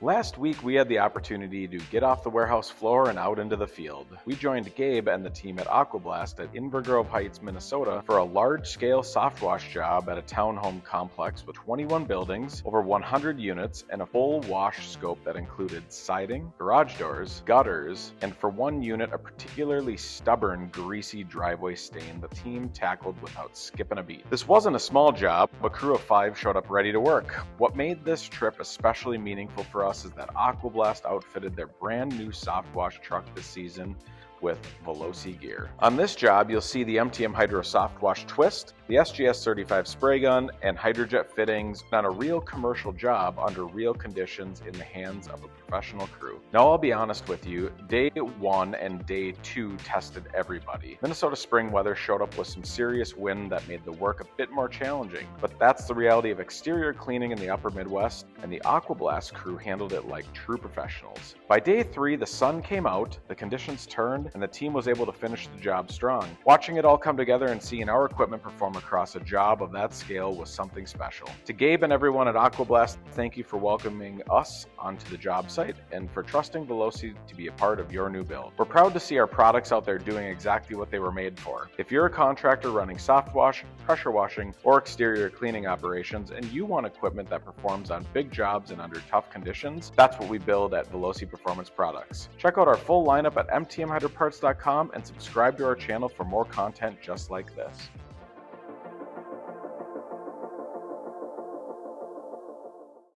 Last week, we had the opportunity to get off the warehouse floor and out into the field. We joined Gabe and the team at Aqua Blast at Inver Grove Heights, Minnesota for a large-scale soft wash job at a townhome complex with 21 buildings, over 100 units, and a full wash scope that included siding, garage doors, gutters, and for one unit, a particularly stubborn, greasy driveway stain the team tackled without skipping a beat. This wasn't a small job. A crew of 5 showed up ready to work. What made this trip especially meaningful for us is that Aqua Blast outfitted their brand new soft wash truck this season with Veloci gear. On this job, you'll see the MTM Hydro Soft Wash Twist, the SGS 35 spray gun, and Hydrojet fittings on a real commercial job under real conditions in the hands of a professional crew. Now, I'll be honest with you, day 1 and day 2 tested everybody. Minnesota spring weather showed up with some serious wind that made the work a bit more challenging, but that's the reality of exterior cleaning in the upper Midwest, and the Aqua Blast crew handled it like true professionals. By day 3, the sun came out, the conditions turned, and the team was able to finish the job strong. Watching it all come together and seeing our equipment perform across a job of that scale was something special. To Gabe and everyone at Aqua Blast, thank you for welcoming us onto the job site and for trusting Veloci to be a part of your new build. We're proud to see our products out there doing exactly what they were made for. If you're a contractor running soft wash, pressure washing, or exterior cleaning operations, and you want equipment that performs on big jobs and under tough conditions, that's what we build at Veloci Performance Products. Check out our full lineup at mtmhydroparts.com and subscribe to our channel for more content just like this.